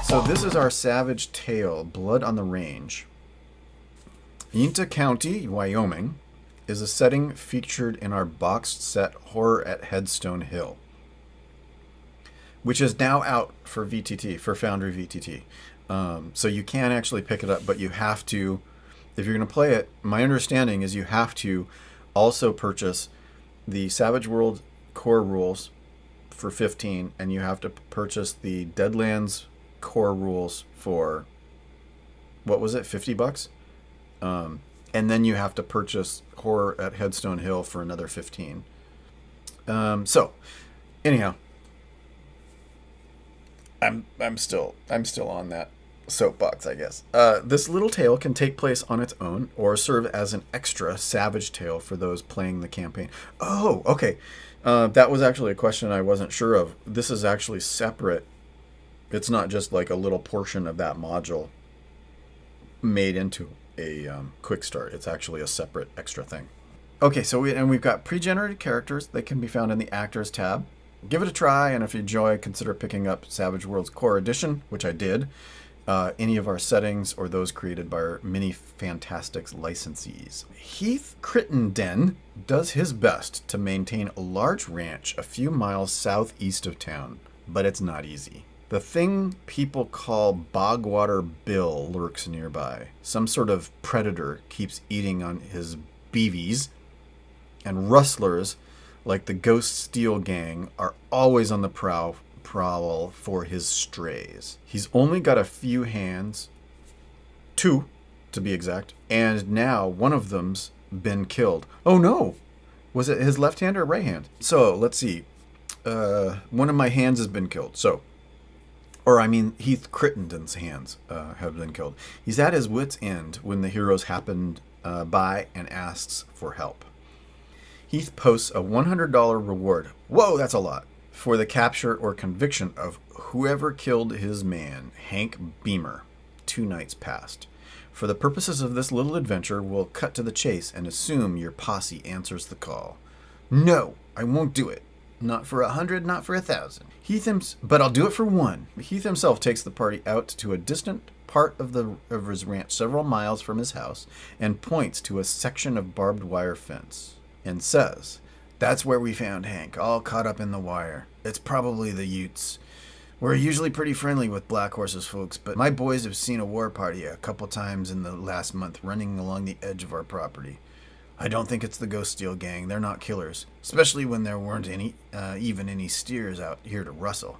So this is our Savage Tale, Blood on the Range. Uinta County, Wyoming, is a setting featured in our boxed set Horror at Headstone Hill, which is now out for VTT, for Foundry VTT. So you can actually pick it up, but you have to, if you're going to play it, my understanding is you have to also purchase the Savage World core rules for 15, and you have to purchase the Deadlands core rules for, what was it, $50? And then you have to purchase Horror at Headstone Hill for another 15. So anyhow, I'm still on that soapbox, I guess. This little tale can take place on its own or serve as an extra Savage Tale for those playing the campaign. Oh, okay. That was actually a question I wasn't sure of. This is actually separate. It's not just like a little portion of that module made into a quick start. It's actually a separate extra thing. Okay, so we've got pre-generated characters. They can be found in the Actors tab. Give it a try, and if you enjoy, consider picking up Savage Worlds Core Edition, which I did. Any of our settings or those created by our Mini Fantastics licensees. Heath Crittenden does his best to maintain a large ranch a few miles southeast of town, but it's not easy. The thing people call Bogwater Bill lurks nearby. Some sort of predator keeps eating on his beevies, and rustlers like the Ghost Steel Gang are always on the prowl for his strays. He's only got a few hands, 2 to be exact, and now one of them's been killed. Oh no! Was it his left hand or right hand? So let's see. One of my hands has been killed. Heath Crittenden's hands have been killed. He's at his wit's end when the heroes happened by and asks for help. Heath posts a $100 reward. Whoa, that's a lot. For the capture or conviction of whoever killed his man, Hank Beamer, 2 nights past. For the purposes of this little adventure, we'll cut to the chase and assume your posse answers the call. No, I won't do it. Not for 100, not for 1,000. But I'll do it for 1. Heath himself takes the party out to a distant part of his ranch several miles from his house and points to a section of barbed wire fence and says, "That's where we found Hank, all caught up in the wire. It's probably the Utes. We're usually pretty friendly with Black Horse's folks, but my boys have seen a war party a couple times in the last month running along the edge of our property. I don't think it's the Ghost Steel Gang. They're not killers, especially when there weren't even any steers out here to rustle.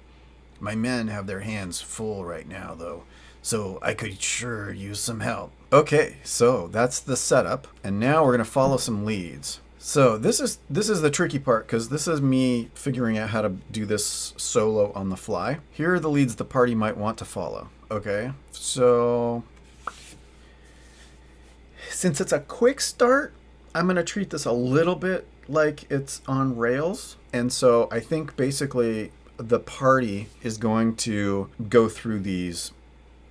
My men have their hands full right now, though, so I could sure use some help." Okay, so that's the setup, and now we're going to follow some leads. So this is the tricky part, because this is me figuring out how to do this solo on the fly. Here are the leads the party might want to follow. Okay, so since it's a quick start, I'm going to treat this a little bit like it's on rails. And so I think basically the party is going to go through these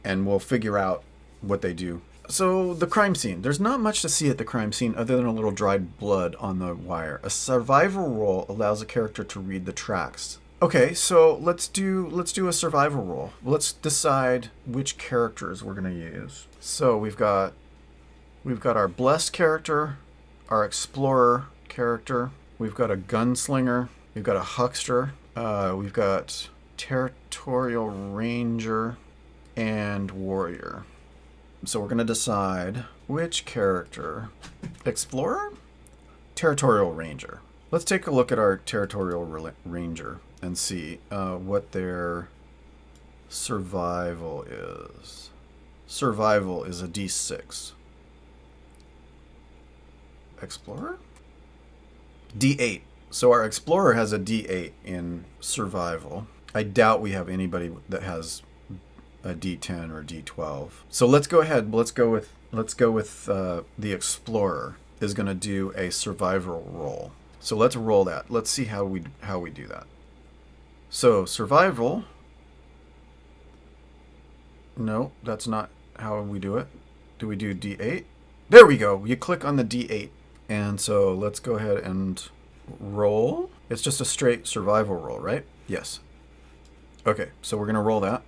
and we'll figure out what they do. So the crime scene. There's not much to see at the crime scene other than a little dried blood on the wire. A survival roll allows a character to read the tracks. Okay, so let's do a survival roll. Let's decide which characters we're going to use. So we've got our blessed character, our explorer character. We've got a gunslinger. We've got a huckster. We've got territorial ranger and warrior. So we're going to decide which character. Explorer? Territorial ranger. Let's take a look at our territorial ranger and see what their survival is. Survival is a D6. Explorer? D8. So our explorer has a D8 in survival. I doubt we have anybody that has a D10 or D12. So let's go ahead. Let's go with the explorer is going to do a survival roll. So let's roll that. Let's see how we do that. So survival. No, that's not how we do it. Do we do D8? There we go. You click on the D8. And so let's go ahead and roll. It's just a straight survival roll, right? Yes. Okay, so we're going to roll that.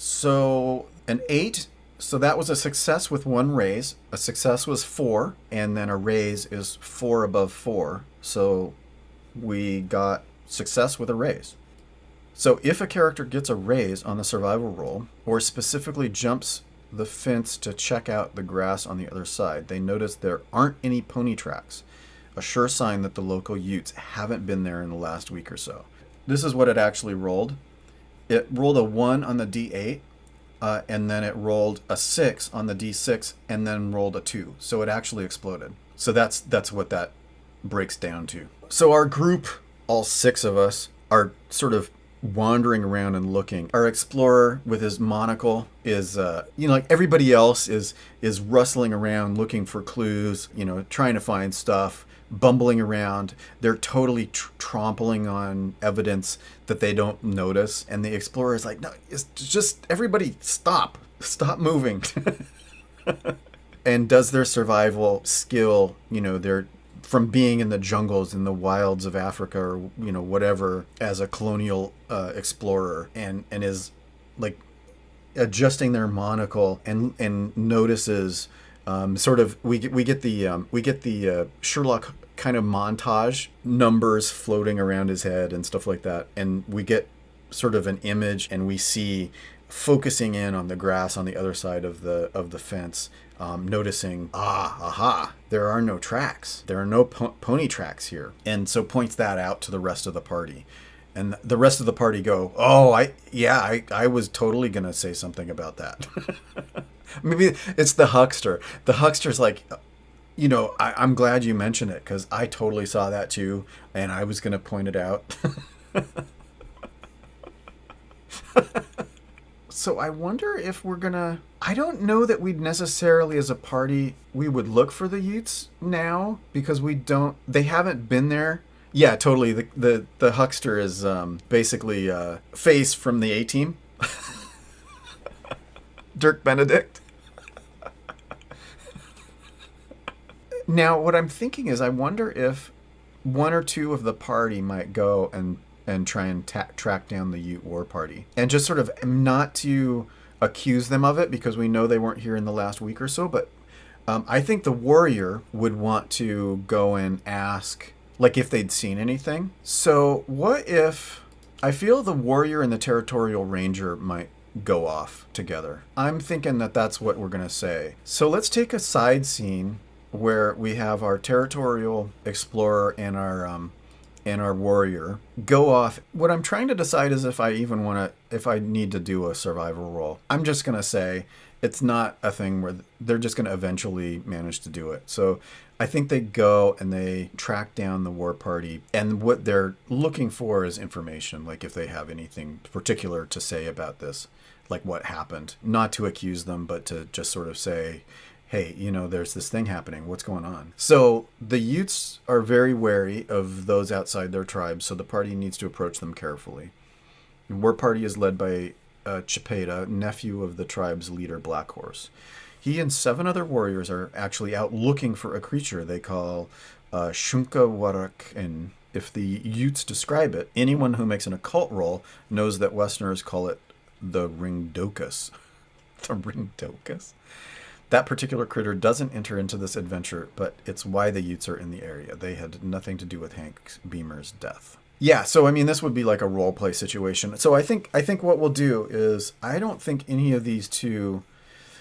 So an 8. So that was a success with 1 raise. A success was 4, and then a raise is 4 above 4. So we got success with a raise. So if a character gets a raise on the survival roll, or specifically jumps the fence to check out the grass on the other side, they notice there aren't any pony tracks, a sure sign that the local Utes haven't been there in the last week or so. This is what it actually rolled. It rolled a 1 on the D8, and then it rolled a 6 on the D6, and then rolled a 2. So it actually exploded. So that's what that breaks down to. So our group, all 6 of us, are sort of wandering around and looking. Our explorer with his monocle is, like everybody else is rustling around looking for clues, trying to find stuff, bumbling around. They're totally trampling on evidence that they don't notice. And the explorer is like, no, it's just everybody stop moving. And does their survival skill, their from being in the jungles in the wilds of Africa or whatever as a colonial explorer and is like adjusting their monocle and notices sort of we get the Sherlock kind of montage numbers floating around his head and stuff like that, and we get sort of an image and we see focusing in on the grass on the other side of the fence, noticing, there are no tracks. There are no pony tracks here. And so points that out to the rest of the party. And the rest of the party go, I was totally going to say something about that. Maybe it's the huckster. The huckster's like, I'm glad you mentioned it because I totally saw that too. And I was going to point it out. So I wonder if we're gonna... I don't know that we'd necessarily, as a party, we would look for the Utes now because they haven't been there. Yeah, totally. The huckster is basically Face from the A-Team. Dirk Benedict. Now, what I'm thinking is I wonder if 1 or 2 of the party might go and try and track down the Ute war party. And just sort of not to accuse them of it because we know they weren't here in the last week or so, but I think the warrior would want to go and ask, like, if they'd seen anything. So what if... I feel the warrior and the territorial ranger might go off together. I'm thinking that that's what we're going to say. So let's take a side scene where we have our territorial explorer and our warrior go off. What I'm trying to decide is if I need to do a survival roll. I'm just going to say it's not a thing where they're just going to eventually manage to do it. So I think they go and they track down the war party, and what they're looking for is information, like if they have anything particular to say about this, like what happened. Not to accuse them, but to just sort of say, hey, there's this thing happening. What's going on? So the Utes are very wary of those outside their tribe, so the party needs to approach them carefully. The war party is led by Chipeta, nephew of the tribe's leader, Black Horse. He and 7 other warriors are actually out looking for a creature they call Shunka Warak, and if the Utes describe it, anyone who makes an occult roll knows that Westerners call it the Ringdokus. The Ringdokus? That particular critter doesn't enter into this adventure, but it's why the Utes are in the area. They had nothing to do with Hank Beamer's death. Yeah, so this would be like a role play situation. So I think what we'll do is I don't think any of these 2.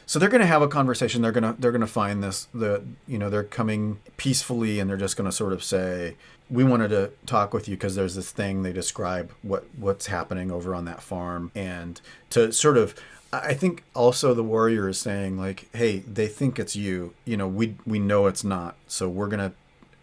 So they're going to have a conversation. They're going to find this. They're coming peacefully, and they're just going to sort of say, we wanted to talk with you because there's this thing. They describe what's happening over on that farm, and to sort of. I think also the warrior is saying, like, hey, they think it's you. We know it's not, so we're going to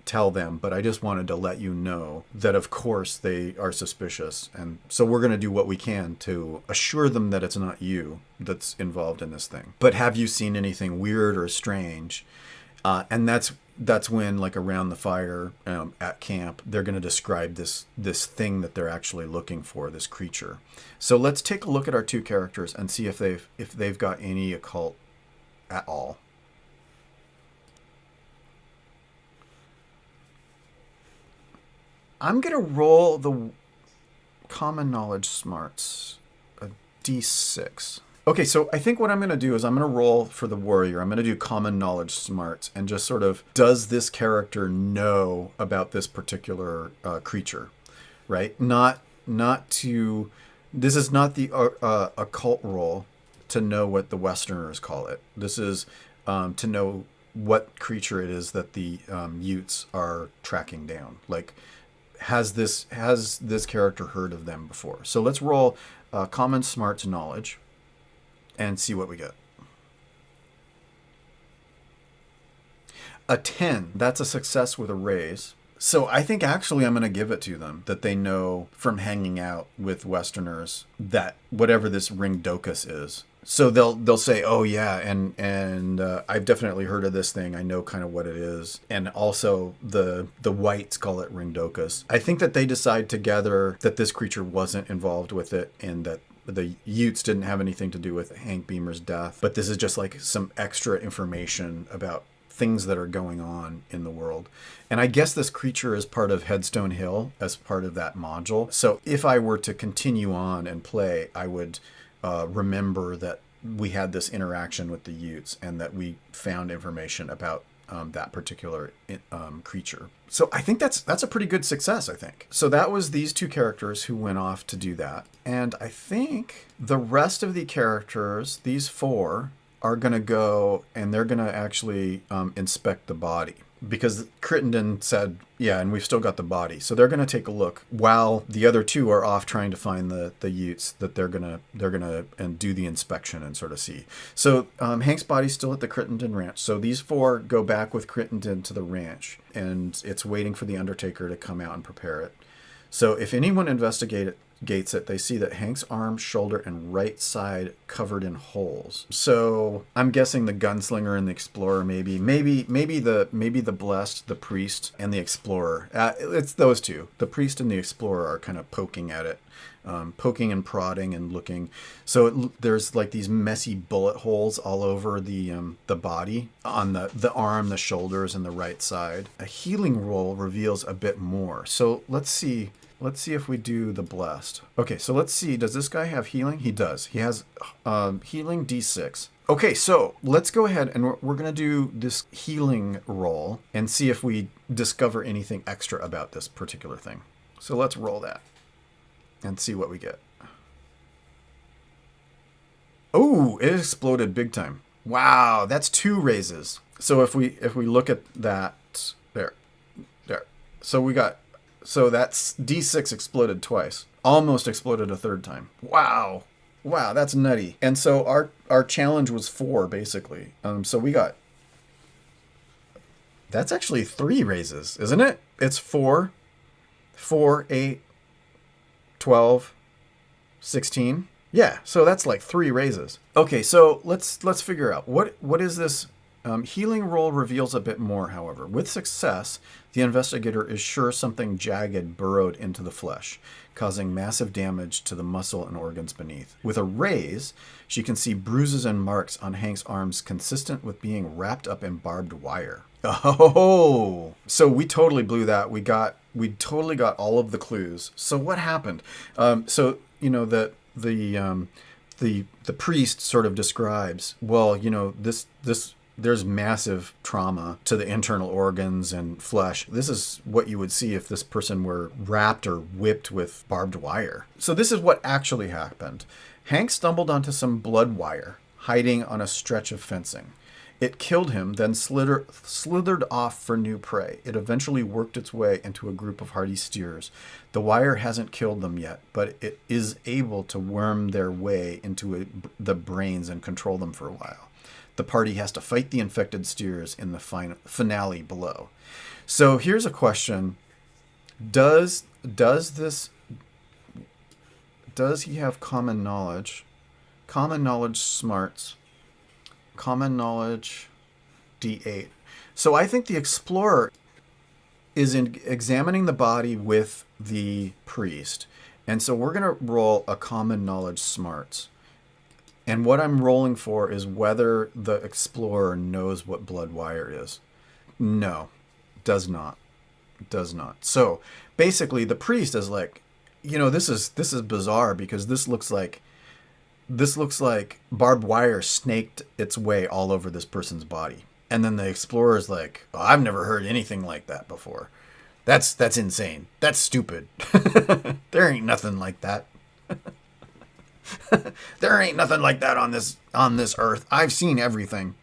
tell them. But I just wanted to let you know that, of course, they are suspicious. And so we're going to do what we can to assure them that it's not you that's involved in this thing. But have you seen anything weird or strange? And that's when, like, around the fire at camp, they're going to describe this thing that they're actually looking for, this creature. So let's take a look at our 2 characters and see if they've got any occult at all. I'm going to roll the common knowledge smarts, a D6. Okay, so I think what I'm going to do is I'm going to roll for the warrior. I'm going to do common knowledge smarts and just sort of, does this character know about this particular creature, right? Not to, this is not the occult roll to know what the Westerners call it. This is to know what creature it is that the Utes are tracking down. Like, has this character heard of them before? So let's roll common smarts knowledge and see what we get. A 10, that's a success with a raise. So I think actually I'm going to give it to them that they know from hanging out with Westerners that whatever this ringdocus is. So they'll say, oh yeah, and I've definitely heard of this thing. I know kind of what it is. And also the whites call it ringdocus. I think that they decide together that this creature wasn't involved with it and that the Utes didn't have anything to do with Hank Beamer's death. But this is just like some extra information about things that are going on in the world. And I guess this creature is part of Headstone Hill as part of that module. So if I were to continue on and play, I would remember that we had this interaction with the Utes and that we found information about that particular creature. So I think that's a pretty good success, I think. So that was these two characters who went off to do that. And I think the rest of the characters, these four, are going to go and they're going to actually inspect the body. Because Crittenden said, yeah, and we've still got the body. So they're going to take a look while the other two are off trying to find the Utes that they're going to and do the inspection and sort of see. So Hank's body's still at the Crittenden ranch. So these four go back with Crittenden to the ranch and it's waiting for the Undertaker to come out and prepare it. So if anyone investigates it, they see that Hank's arm, shoulder, and right side covered in holes. So I'm guessing the gunslinger and the explorer, maybe the blessed, the priest, and the explorer. It's those two. The priest and the explorer are kind of poking at it, poking and prodding and looking. So there's like these messy bullet holes all over the body, on the arm, the shoulders, and the right side. A healing roll reveals a bit more. So let's see. Let's see if we do the blessed. Okay, so let's see. Does this guy have healing? He does. He has healing D6. Okay, so let's go ahead and we're going to do this healing roll and see if we discover anything extra about this particular thing. So let's roll that and see what we get. Oh, it exploded big time. Wow, that's 2 raises. So if we look at that, there. So that's D6 exploded twice. Almost exploded a third time. Wow, that's nutty. And so our challenge was 4, basically. So we got... That's actually 3 raises, isn't it? It's 4, 8, 12, 16. Yeah, so that's like 3 raises. Okay, so let's figure out what is this. Healing roll reveals a bit more, however. With success, the investigator is sure something jagged burrowed into the flesh, causing massive damage to the muscle and organs beneath. With a raise, she can see bruises and marks on Hank's arms consistent with being wrapped up in barbed wire. Oh, so we totally blew that. We totally got all of the clues. So what happened? So you know that the priest sort of describes, well, you know, this there's massive trauma to the internal organs and flesh. This is what you would see if this person were wrapped or whipped with barbed wire. So this is what actually happened. Hank stumbled onto some blood wire hiding on a stretch of fencing. It killed him, then slithered off for new prey. It eventually worked its way into a group of hardy steers. The wire hasn't killed them yet, but it is able to worm their way into the brains and control them for a while. The party has to fight the infected steers in the finale below. So here's a question. Does he have common knowledge? Common knowledge smarts. Common knowledge D8. So I think the explorer is examining the body with the priest. And so we're going to roll a common knowledge smarts. And what I'm rolling for is whether the explorer knows what blood wire is. No, does not. So basically the priest is like, you know, this is bizarre because this looks like this looks like barbed wire snaked its way all over this person's body. And then the explorer's like, oh, I've never heard anything like that before. That's insane. That's stupid. There ain't nothing like that. There ain't nothing like that on this earth. I've seen everything.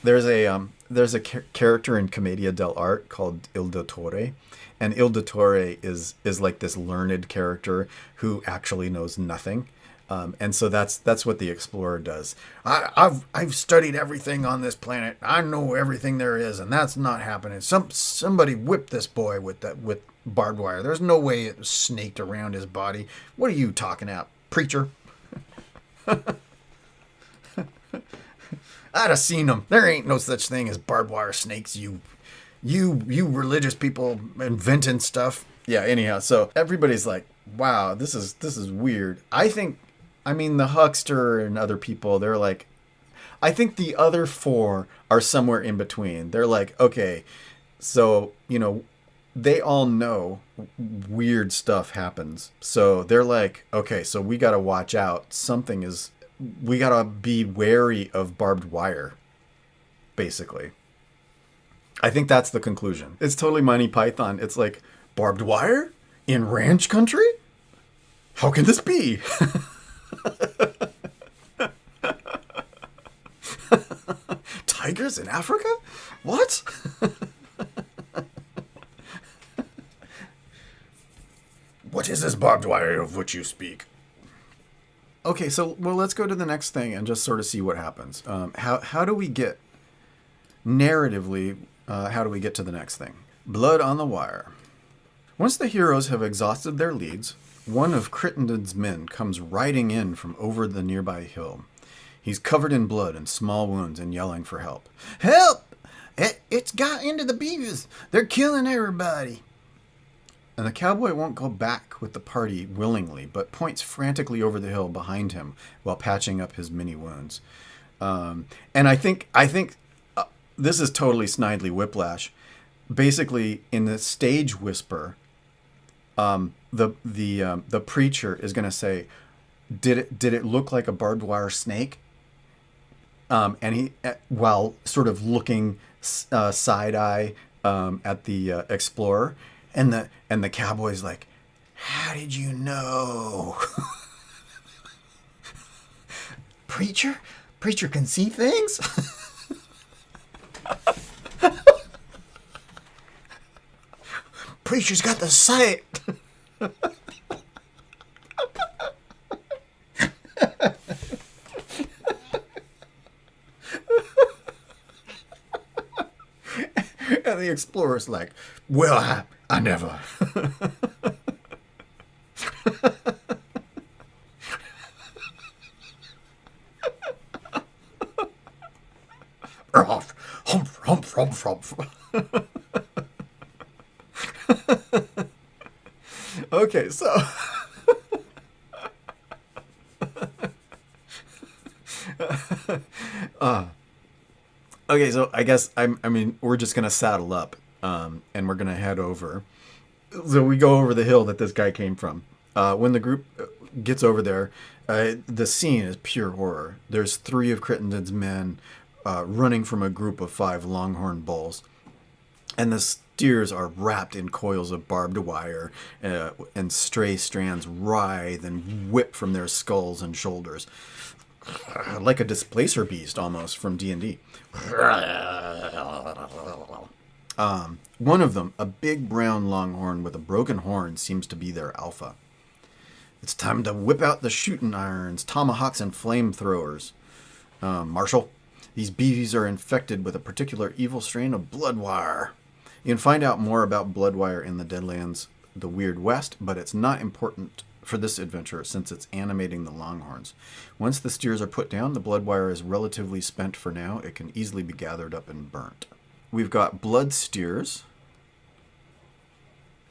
There's a character in Commedia dell'arte called Il Dottore, and Il Dottore is like this learned character who actually knows nothing. And so that's what the explorer does. I've studied everything on this planet. I know everything there is, and that's not happening. Somebody whipped this boy with barbed wire. There's no way it was snaked around his body. What are you talking about, preacher? I'd have seen them. There ain't no such thing as barbed wire snakes. You religious people inventing stuff. Yeah. Anyhow, so everybody's like, wow, this is weird. I mean, the huckster and other people, they're like, I think the other four are somewhere in between. They're like, okay, so, they all know weird stuff happens. So they're like, okay, so we got to watch out. We got to be wary of barbed wire, basically. I think that's the conclusion. It's totally Monty Python. It's like, barbed wire? In ranch country? How can this be? Tigers in Africa? What? What is this barbed wire of which you speak? Okay, so let's go to the next thing and just sort of see what happens. How do we get narratively? How do we get to the next thing? Blood on the wire. Once the heroes have exhausted their leads, one of Crittenden's men comes riding in from over the nearby hill. He's covered in blood and small wounds and yelling for help. Help! It's got into the beavers. They're killing everybody. And the cowboy won't go back with the party willingly, but points frantically over the hill behind him while patching up his many wounds. And I think this is totally Snidely Whiplash. Basically, in the stage whisper, the preacher is going to say, "Did it look like a barbed wire snake?" And he, while sort of looking side eye at the explorer. And the cowboy's like, how did you know? Preacher can see things? Preacher's got the sight. And the explorer's like, well, I never. Humph. Okay, so okay, so I guess I mean we're just gonna saddle up, and we're gonna head over. So we go over the hill that this guy came from. When the group gets over there, the scene is pure horror. There's 3 of Crittenden's men running from a group of 5 longhorn bulls, and the steers are wrapped in coils of barbed wire, and stray strands writhe and whip from their skulls and shoulders, like a displacer beast almost from D&D. One of them, a big brown longhorn with a broken horn, seems to be their alpha. It's time to whip out the shooting irons, tomahawks, and flamethrowers. Marshal, these beevies are infected with a particular evil strain of bloodwire. You can find out more about bloodwire in the Deadlands the Weird West, but it's not important for this adventure since it's animating the longhorns. Once the steers are put down, the bloodwire is relatively spent for now. It can easily be gathered up and burnt. We've got blood steers.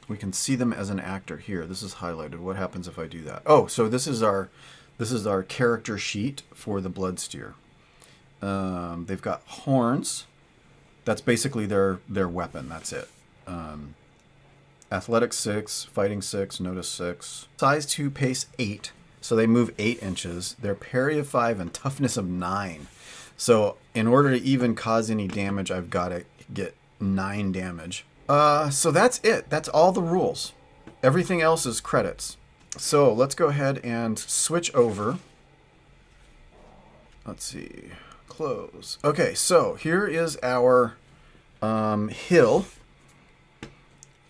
We can see them as an actor here. This is highlighted. What happens if I do that? Oh, so this is our character sheet for the blood steer. They've got horns. That's basically their weapon. That's it. Athletics 6, fighting 6, notice 6. Size 2, pace 8. So they move 8 inches. They're parry of 5 and toughness of 9. So in order to even cause any damage, I've got to get 9 damage. So that's it. That's all the rules. Everything else is credits. So let's go ahead and switch over. Let's see. Close. Okay, so here is our hill.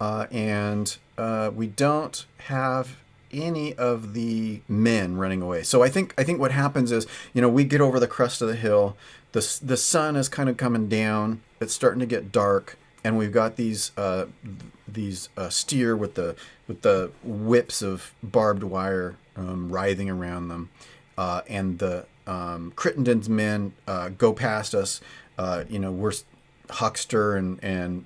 And we don't have any of the men running away. So I think what happens is, we get over the crest of the hill. The sun is kind of coming down. It's starting to get dark, and we've got these steer with the whips of barbed wire writhing around them, and the Crittenden's men go past us. We're huckster and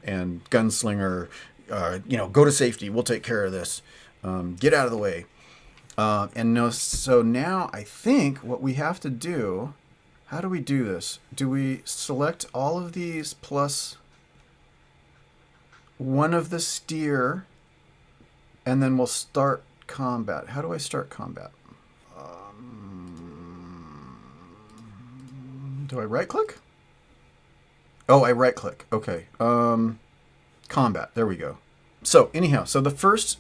gunslinger. Go to safety. We'll take care of this. Get out of the way. So now I think what we have to do, how do we do this? Do we select all of these plus one of the steer, and then we'll start combat? How do I start combat? Do I right click? Oh, I right click. Okay. Combat. There we go. So anyhow, so the first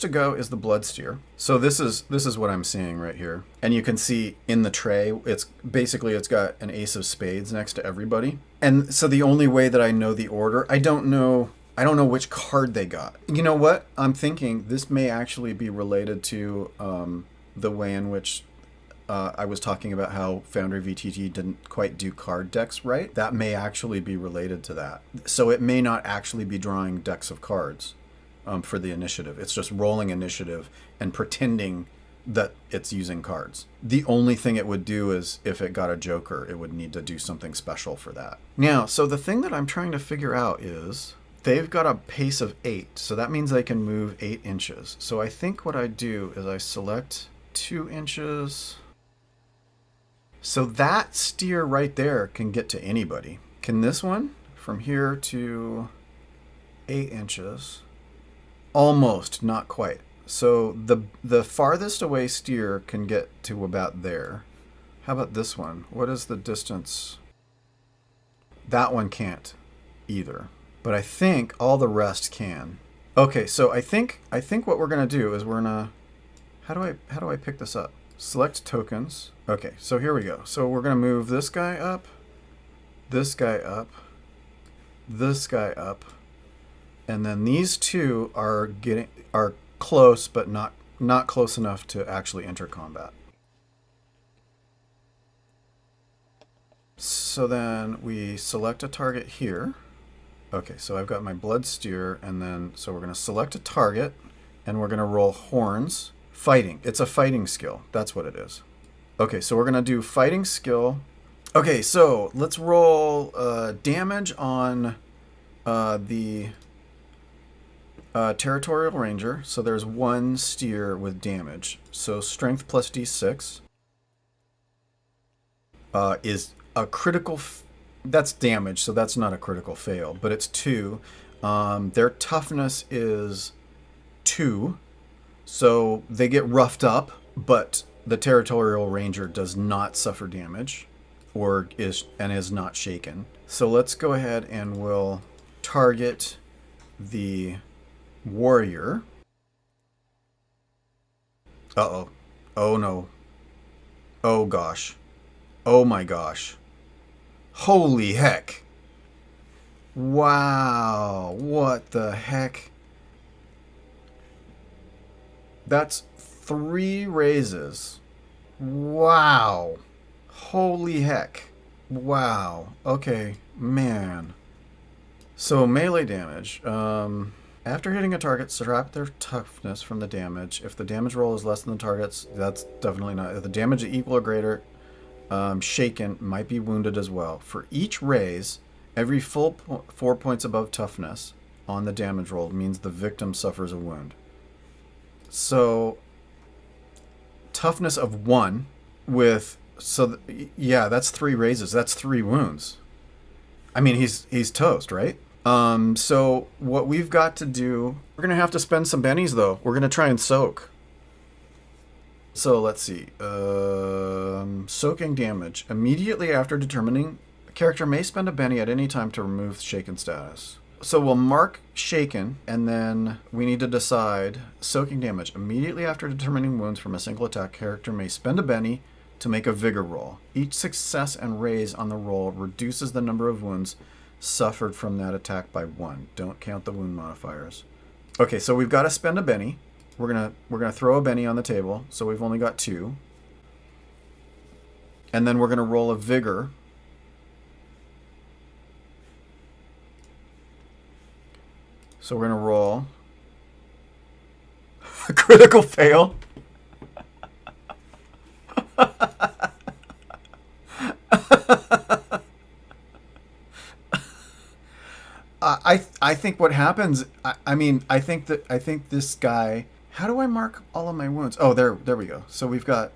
to go is the blood steer. So this is what I'm seeing right here, and you can see in the tray, it's got an ace of spades next to everybody. And so the only way that I know the order, I don't know which card they got. You know what? I'm thinking this may actually be related to the way in which I was talking about how Foundry VTT didn't quite do card decks right. That may actually be related to that. So it may not actually be drawing decks of cards for the initiative. It's just rolling initiative and pretending that it's using cards. The only thing it would do is if it got a joker, it would need to do something special for that. Now, so the thing that I'm trying to figure out is they've got a pace of 8. So that means they can move 8 inches. So I think what I do is I select 2 inches. So that steer right there can get to anybody. Can this one from here to 8 inches? Almost, not quite. So the farthest away steer can get to about there. How about this one? What is the distance? That one can't either. But I think all the rest can. Okay, so I think what we're gonna do is we're gonna, how do I pick this up? Select tokens. Okay, so here we go. So we're gonna move this guy up, this guy up, this guy up, and then these two are close, but not close enough to actually enter combat. So then we select a target here. Okay, so I've got my blood steer, and then so we're gonna select a target, and we're gonna roll horns. Fighting. It's a fighting skill. That's what it is. Okay, so we're going to do fighting skill. Okay, so let's roll damage on the territorial ranger. So there's 1 steer with damage. So strength plus d6 is a critical... that's damage, so that's not a critical fail, but it's 2. Their toughness is 2. So they get roughed up, but the territorial ranger does not suffer damage is not shaken. So let's go ahead and we'll target the warrior. Uh-oh. Oh no. Oh gosh. Oh my gosh. Holy heck. Wow. What the heck? That's 3 raises. Wow. Holy heck. Wow. Okay, man. So melee damage. After hitting a target, subtract their toughness from the damage. If the damage roll is less than the target's, that's definitely not. If the damage is equal or greater, shaken, might be wounded as well. For each raise, every full 4 points above toughness on the damage roll means the victim suffers a wound. So toughness of 1 with, yeah, that's 3 raises. That's 3 wounds. I mean, he's toast, right? So what we've got to do, we're going to have to spend some bennies though. We're going to try and soak. So let's see. Soaking damage. Immediately after determining, a character may spend a benny at any time to remove shaken status. So we'll mark shaken, and then we need to decide soaking damage. Immediately after determining wounds from a single attack, character may spend a benny to make a vigor roll. Each success and raise on the roll reduces the number of wounds suffered from that attack by 1. Don't count the wound modifiers. Okay, so we've got to spend a benny. We're gonna throw a benny on the table, so we've only got 2. And then we're gonna roll a vigor. So we're gonna roll a critical fail. I think what happens. I think this guy. How do I mark all of my wounds? Oh, there we go. So we've got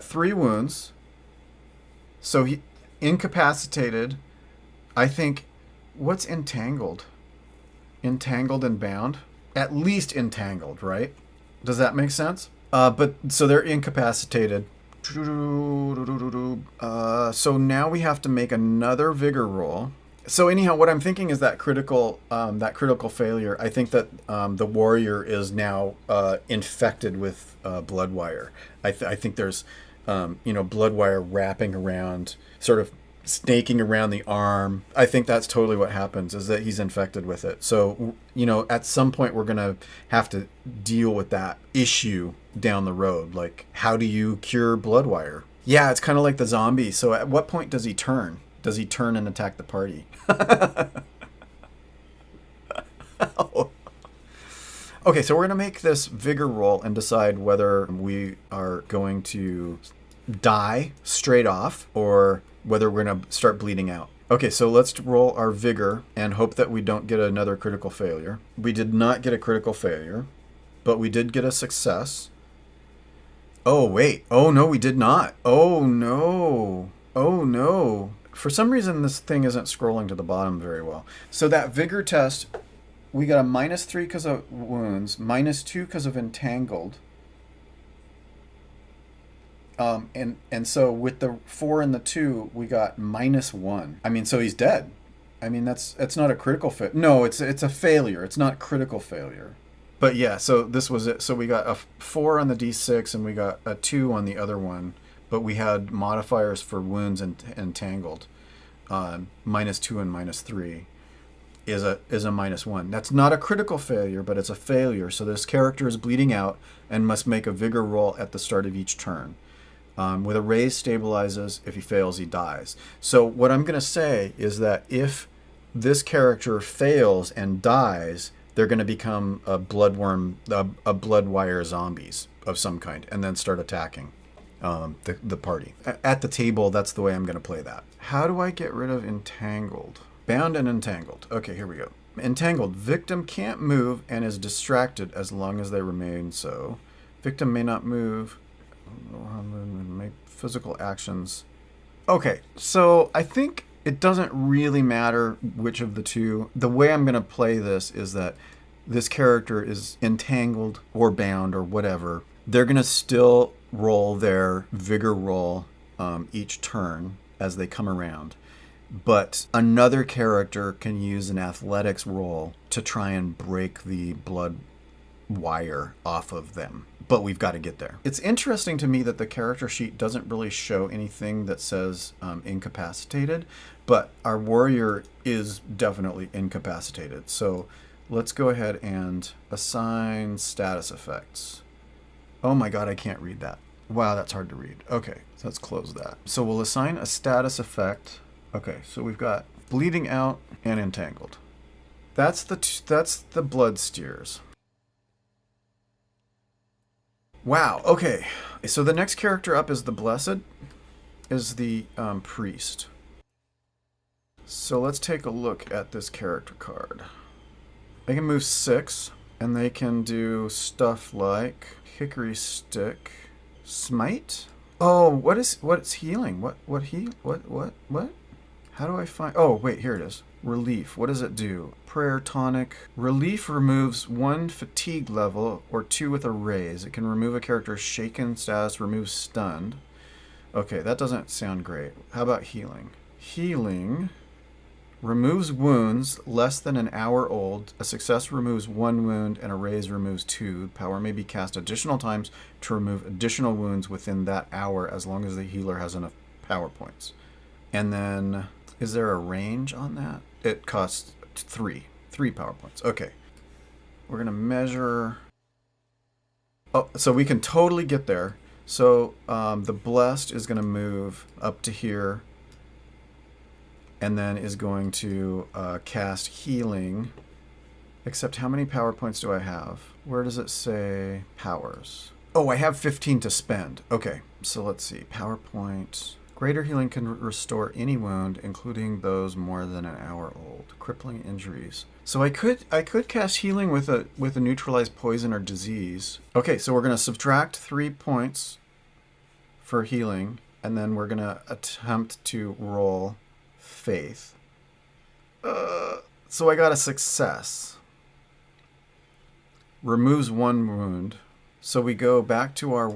3 wounds. So he incapacitated. I think what's entangled? Entangled and bound? At least entangled, right? Does that make sense? But so they're incapacitated. So now we have to make another vigor roll. So anyhow, what I'm thinking is that critical failure. I think that the warrior is now infected with blood wire. I think there's blood wire wrapping around, sort of snaking around the arm. I think that's totally what happens, is that he's infected with it. So at some point we're gonna have to deal with that issue down the road. Like, how do you cure blood wire? Yeah, it's kind of like the zombie. So at what point does he turn? Does he turn and attack the party? Okay, so we're going to make this vigor roll and decide whether we are going to die straight off or whether we're going to start bleeding out. Okay, so let's roll our vigor and hope that we don't get another critical failure. We did not get a critical failure, but we did get a success. Oh, wait. Oh, no, we did not. Oh, no. Oh, no. For some reason, this thing isn't scrolling to the bottom very well. So that vigor test, we got a -3 because of wounds, -2 because of entangled. And so with the 4 and the 2, we got -1. I mean, so he's dead. I mean, it's not a critical failure. No, it's a failure. It's not critical failure. But yeah, so this was it. So we got a 4 on the D6 and we got a 2 on the other one. But we had modifiers for wounds and entangled. -2 and -3 is a -1. That's not a critical failure, but it's a failure. So this character is bleeding out and must make a vigor roll at the start of each turn. With a raise stabilizes. If he fails, he dies. So what I'm going to say is that if this character fails and dies, they're going to become a blood wire zombies of some kind, and then start attacking the party. At the table, that's the way I'm going to play that. How do I get rid of entangled? Bound and entangled. Okay, here we go. Entangled. Victim can't move and is distracted as long as they remain so. Victim may not move. Make physical actions. Okay, so I think it doesn't really matter which of the two. The way I'm going to play this is that this character is entangled or bound or whatever. They're going to still roll their vigor roll each turn as they come around. But another character can use an athletics roll to try and break the blood wire off of them. But we've got to get there. It's interesting to me that the character sheet doesn't really show anything that says incapacitated, but our warrior is definitely incapacitated. So let's go ahead and assign status effects. Oh my god, I can't read that. Wow, that's hard to read. Okay, so let's close that. So we'll assign a status effect. Okay, so we've got bleeding out and entangled. That's the blood steers. Wow, okay. So the next character up is the Blessed, is the priest. So let's take a look at this character card. They can move 6, and they can do stuff like Hickory Stick, Smite. Oh, what's healing? What? How do I find... Oh, wait, here it is. Relief. What does it do? Prayer tonic. Relief removes 1 fatigue level or 2 with a raise. It can remove a character's shaken status, remove stunned. Okay, that doesn't sound great. How about healing? Healing removes wounds less than an hour old. A success removes 1 wound and a raise removes 2. Power may be cast additional times to remove additional wounds within that hour as long as the healer has enough power points. And then, is there a range on that? It costs 3 power points. Okay. We're going to measure... Oh, so we can totally get there. So the Blessed is going to move up to here and then is going to cast Healing. Except how many power points do I have? Where does it say powers? Oh, I have 15 to spend. Okay, so let's see. PowerPoint. Greater healing can restore any wound, including those more than an hour old. Crippling injuries. So I could cast healing with a neutralized poison or disease. Okay, so we're gonna subtract 3 points for healing, and then we're gonna attempt to roll faith. So I got a success. Removes 1 wound. So we go back to our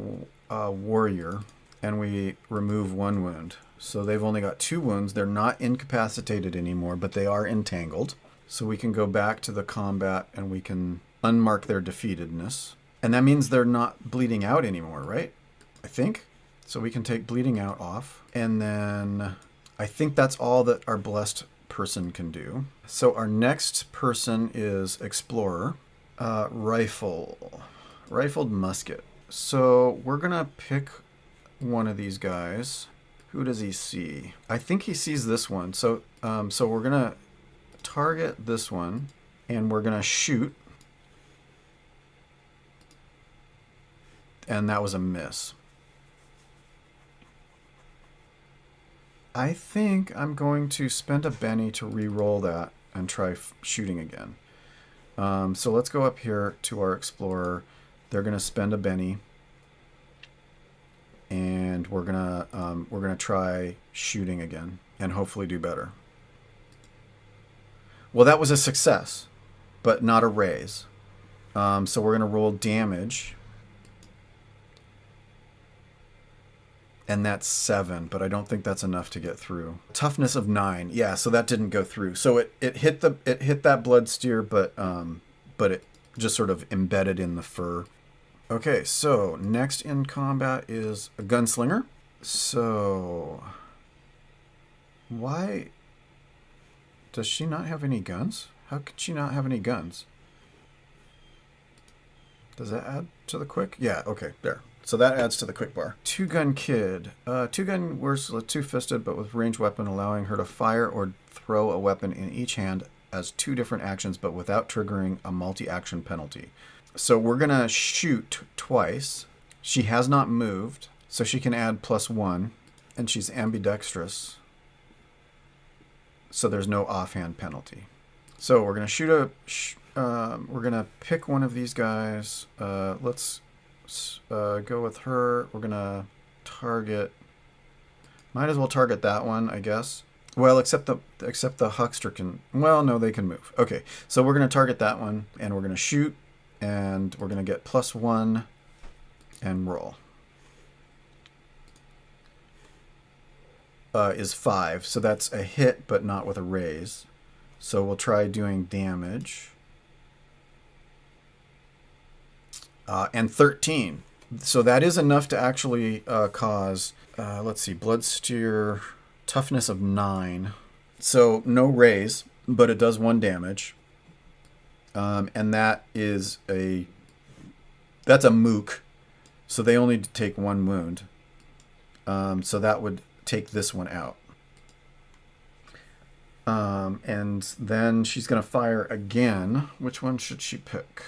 warrior, and we remove 1 wound. So they've only got 2 wounds. They're not incapacitated anymore, but they are entangled. So we can go back to the combat and we can unmark their defeatedness. And that means they're not bleeding out anymore, right? I think. So we can take bleeding out off. And then I think that's all that our blessed person can do. So our next person is explorer. Rifled musket. So we're going to pick one of these guys. Who does he see? I think he sees this one. So we're going to target this one, and we're going to shoot. And that was a miss. I think I'm going to spend a Benny to re-roll that and try shooting again. So let's go up here to our explorer. They're going to spend a Benny, and we're gonna try shooting again and hopefully do better. Well, that was a success, but not a raise. So we're gonna roll damage, and that's 7, but I don't think that's enough to get through. Toughness of 9, yeah. So that didn't go through. So it hit that blood steer, but it just sort of embedded in the fur. Okay, so next in combat is a gunslinger. So why does she not have any guns? How could she not have any guns? Does that add to the quick? Yeah, okay, there. So that adds to the quick bar. Two-gun kid. Two-gun wears a two-fisted but with ranged weapon, allowing her to fire or throw a weapon in each hand as 2 different actions but without triggering a multi-action penalty. So we're going to shoot twice. She has not moved, so she can add +1, and she's ambidextrous, so there's no offhand penalty. So we're going to shoot we're going to pick one of these guys. Let's go with her. We're going to target... Might as well target that one, I guess. Well, except the huckster can... Well, no, they can move. Okay, so we're going to target that one, and we're going to shoot. And we're going to get +1 and roll. Is 5. So that's a hit, but not with a raise. So we'll try doing damage. And 13. So that is enough to actually cause, let's see, blood steer, toughness of 9. So no raise, but it does 1 damage. And that's a mook, so they only take 1 wound. So that would take this one out. And then she's going to fire again. Which one should she pick?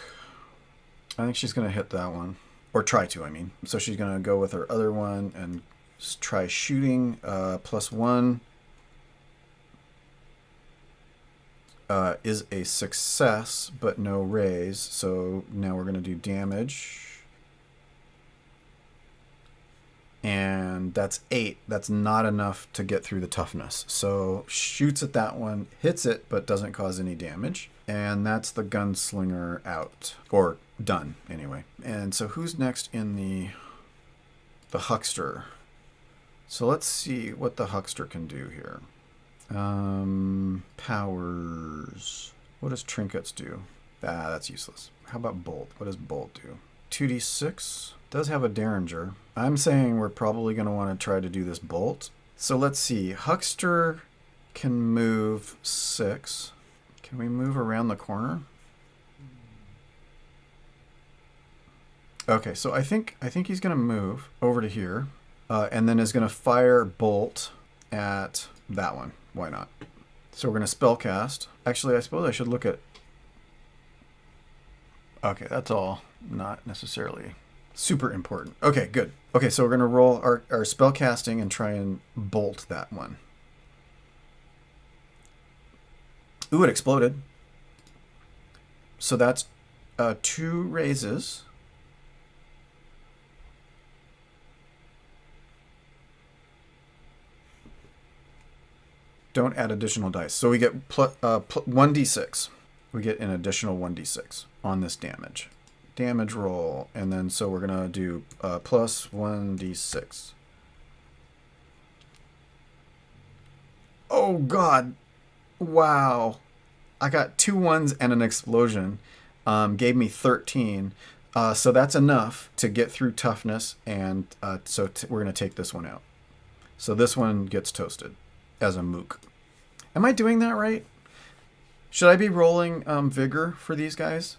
I think she's going to hit that one. Or try to, I mean. So she's going to go with her other one and try shooting. +1. Is a success, but no raise. So now we're going to do damage. And that's 8. That's not enough to get through the toughness. So shoots at that one, hits it, but doesn't cause any damage. And that's the gunslinger out. Or done, anyway. And so who's next in the huckster? So let's see what the huckster can do here. Powers. What does trinkets do? Ah, that's useless. How about bolt? What does bolt do? 2d6. Does have a derringer. I'm saying we're probably going to want to try to do this bolt. So let's see. Huckster can move 6. Can we move around the corner? Okay, so I think he's going to move over to here, and then is going to fire bolt at that one. Why not? So we're going to spell cast. Actually, I suppose I should look at... Okay, that's all not necessarily super important. Okay, good. Okay, so we're going to roll our spell casting and try and bolt that one. Ooh, it exploded. So that's 2 raises. Don't add additional dice. So we get 1d6. We get an additional 1d6 on this damage. Damage roll. And then so we're going to do plus 1d6. Oh, God. Wow. I got 2 1s and an explosion. Gave me 13. So that's enough to get through toughness. And so we're going to take this one out. So this one gets toasted as a mook. Am I doing that right? Should I be rolling vigor for these guys?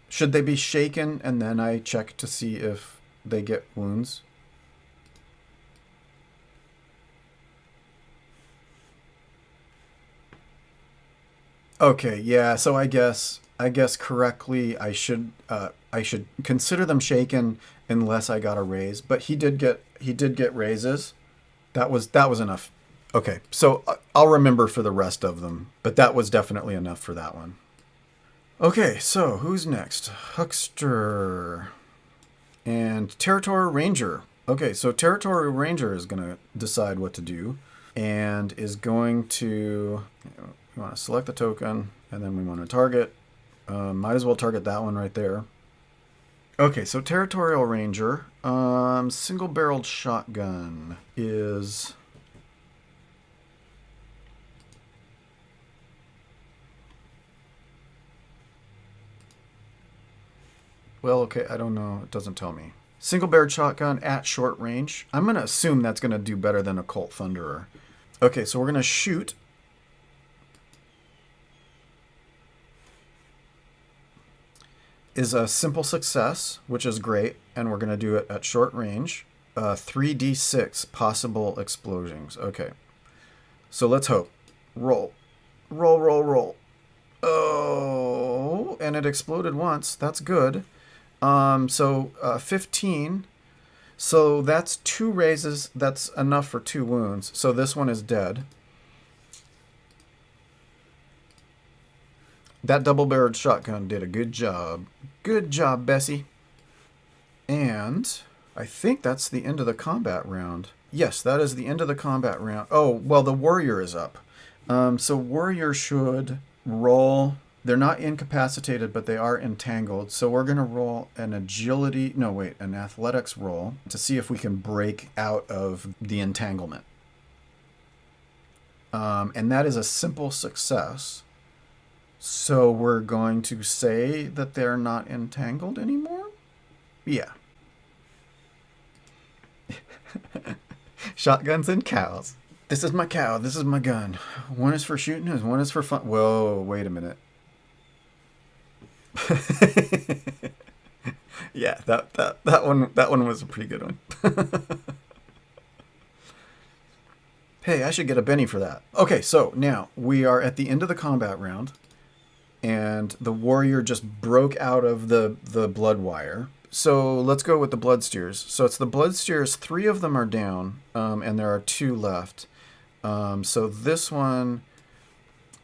Should they be shaken and then I check to see if they get wounds? Okay, yeah, so I guess correctly I should consider them shaken unless I got a raise, but he did get raises. That was enough. Okay, so I'll remember for the rest of them, but that was definitely enough for that one. Okay, so who's next? Huckster and Territorial Ranger. Okay, so Territorial Ranger is going to decide what to do and is going to... We want to select the token, and then we want to target. Might as well target that one right there. Okay, so Territorial Ranger, single-barreled shotgun is... Well, okay, I don't know. It doesn't tell me. Single-barreled shotgun at short range. I'm going to assume that's going to do better than Occult Thunderer. Okay, so we're going to shoot. Is a simple success, which is great, and we're going to do it at short range. 3d6 possible explosions. Okay, so let's hope. Roll. Roll, roll, roll. Oh, and it exploded once. That's good. So 15. So that's 2 raises. That's enough for 2 wounds. So this one is dead. That double-barreled shotgun did a good job. Good job, Bessie. And I think that's the end of the combat round. Yes, that is the end of the combat round. Oh, well, the warrior is up. So warrior should roll. They're not incapacitated, but they are entangled. So we're going to roll an an athletics roll to see if we can break out of the entanglement. And that is a simple success. So we're going to say that they're not entangled anymore? Yeah. Shotguns and cows. This is my cow. This is my gun. One is for shooting and one is for fun. Whoa, wait a minute. Yeah, that one was a pretty good one. Hey, I should get a Benny for that. Okay, so now we are at the end of the combat round. And the warrior just broke out of the blood wire. So let's go with the blood steers. So it's the blood steers. 3 of them are down, and there are 2 left. So this one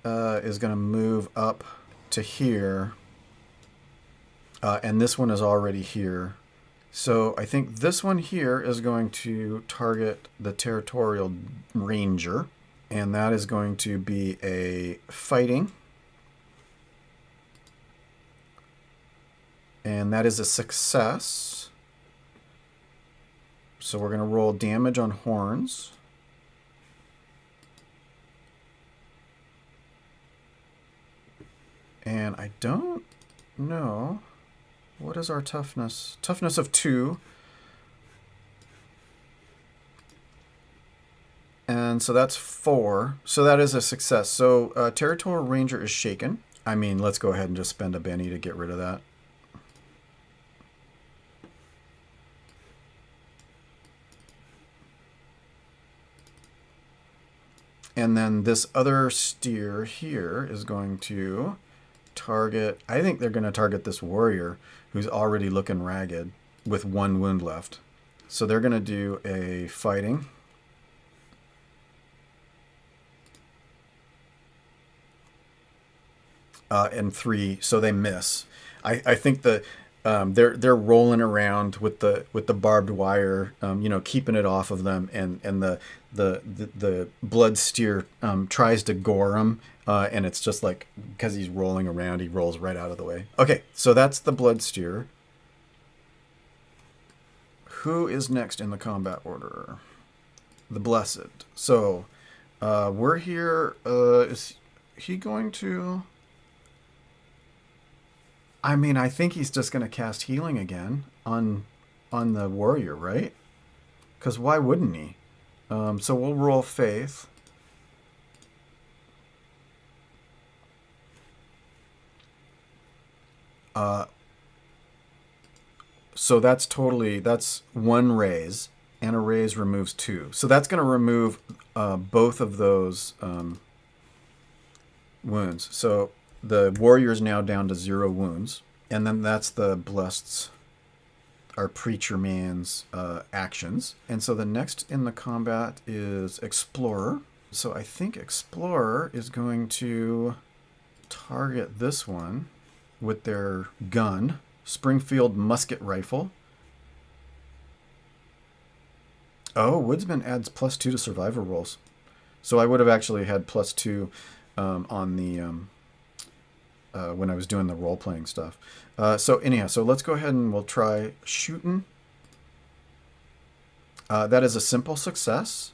is going to move up to here. And this one is already here. So I think this one here is going to target the territorial ranger, and that is going to be a fighting. And that is a success. So we're going to roll damage on horns. And I don't know. What is our toughness? Toughness of 2. And so that's 4. So that is a success. So Territorial Ranger is shaken. I mean, let's go ahead and just spend a Benny to get rid of that. And then this other steer here is going to target, I think they're going to target this warrior who's already looking ragged with 1 wound left. So they're going to do a fighting. And 3, so they miss. I think the they're rolling around with the barbed wire, keeping it off of them, and the blood steer tries to gore him, and it's just like, because he's rolling around, he rolls right out of the way. Okay, so that's the blood steer. Who is next in the combat order? The Blessed. So we're here. Is he going to? I mean, I think he's just going to cast healing again on the warrior, right? Because why wouldn't he? So we'll roll faith. So that's 1 raise, and a raise removes 2. So that's going to remove both of those wounds. So the warrior is now down to 0 wounds. And then that's the Blessed's, our Preacher Man's actions. And so the next in the combat is Explorer. So I think Explorer is going to target this one with their gun, Springfield musket rifle. Oh, Woodsman adds +2 to survivor rolls. So I would have actually had +2 on the when I was doing the role-playing stuff. So anyhow, so let's go ahead and we'll try shooting. That is a simple success.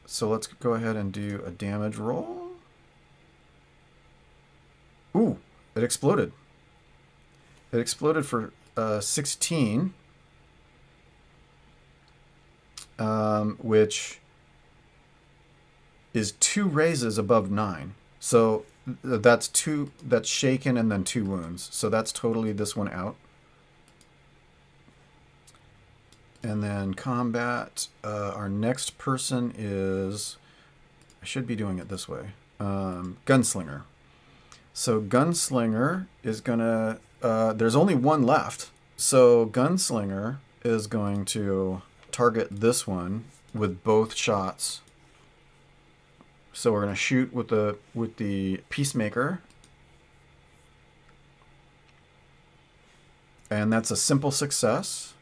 So let's go ahead and do a damage roll. Ooh, it exploded. It exploded for 16, which is 2 raises above 9. So that's shaken and then 2 wounds. So that's totally this one out. And then combat, our next person is, I should be doing it this way, Gunslinger. So Gunslinger is gonna, there's only 1 left. So Gunslinger is going to target this one with both shots. So we're going to shoot with the Peacemaker. And that's a simple success.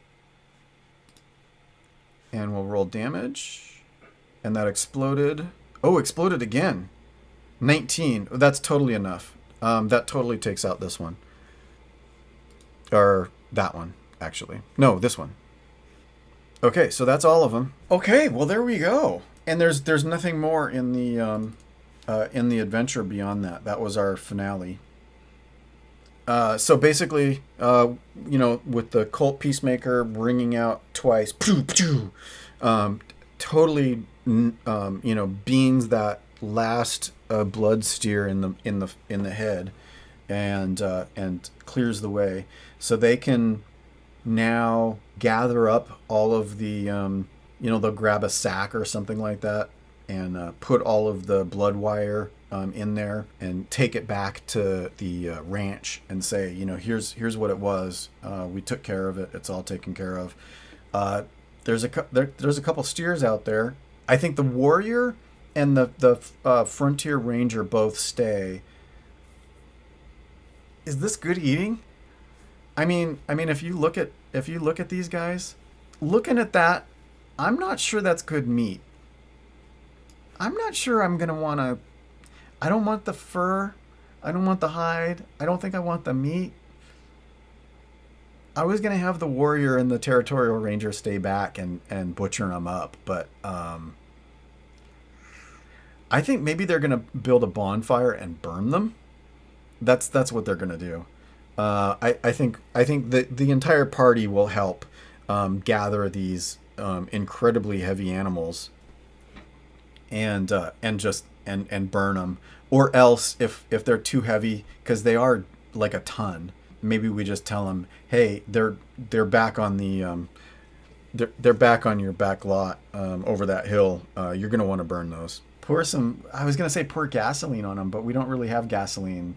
And we'll roll damage. And that exploded. Oh, exploded again. 19. That's totally enough. That totally takes out this one. Or that one, actually. No, this one. Okay, so that's all of them. Okay, well, there we go. And there's nothing more in the adventure beyond that. That was our finale. So basically, with the Cult Peacemaker ringing out twice, totally, beans that last blood steer in the head, and clears the way, so they can now gather up all of the, they'll grab a sack or something like that and put all of the blood wire in there and take it back to the ranch and say, here's what it was. We took care of it. It's all taken care of. There's a couple steers out there. I think the warrior and the frontier ranger both stay. Is this good eating? if you look at these guys, looking at that, I'm not sure that's good meat. I'm not sure I'm gonna want to. I don't want the fur. I don't want the hide. I don't think I want the meat. I was gonna have the warrior and the territorial ranger stay back and butcher them up, but I think maybe they're gonna build a bonfire and burn them. That's what they're gonna do. I think the entire party will help gather these incredibly heavy animals and burn them, or else if they're too heavy, because they are like a ton, maybe we just tell them, hey, they're back on the they're back on your back lot over that hill. You're gonna want to burn those. I was gonna say pour gasoline on them, but we don't really have gasoline.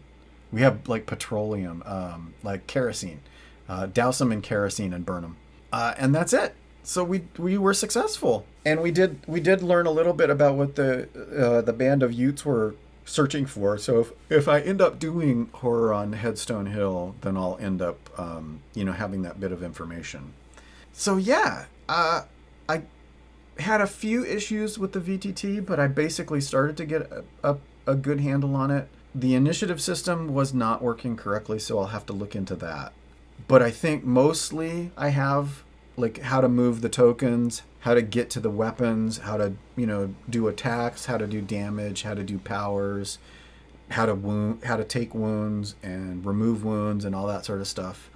We have like petroleum, like kerosene. Douse them in kerosene and burn them, and that's it. So we were successful, and we did learn a little bit about what the band of Utes were searching for. So if I end up doing horror on Headstone Hill, then I'll end up having that bit of information. So yeah, I had a few issues with the VTT, but I basically started to get a good handle on it. The initiative system was not working correctly, so I'll have to look into that. But I think mostly I have like how to move the tokens, how to get to the weapons, how to do attacks, how to do damage, how to do powers, how to take wounds and remove wounds and all that sort of stuff.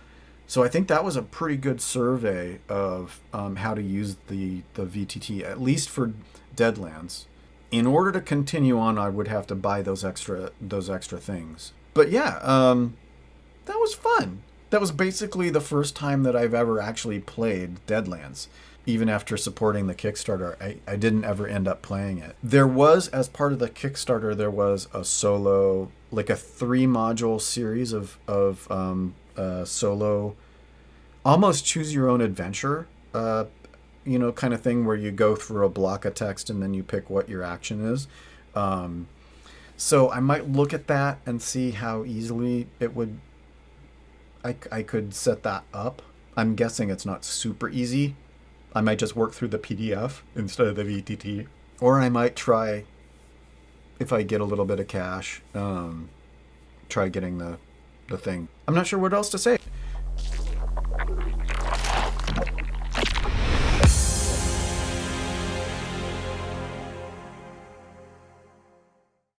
So I think that was a pretty good survey of how to use the VTT, at least for Deadlands. In order to continue on, I would have to buy those extra things. But yeah, that was fun. That was basically the first time that I've ever actually played Deadlands. Even after supporting the Kickstarter, I didn't ever end up playing it. There was, as part of the Kickstarter, there was a solo, like a 3-module series of solo, almost choose your own adventure, kind of thing, where you go through a block of text and then you pick what your action is. So I might look at that and see how easily I could set that up. I'm guessing it's not super easy. I might just work through the PDF instead of the VTT. Or I might try, if I get a little bit of cash, try getting the thing. I'm not sure what else to say.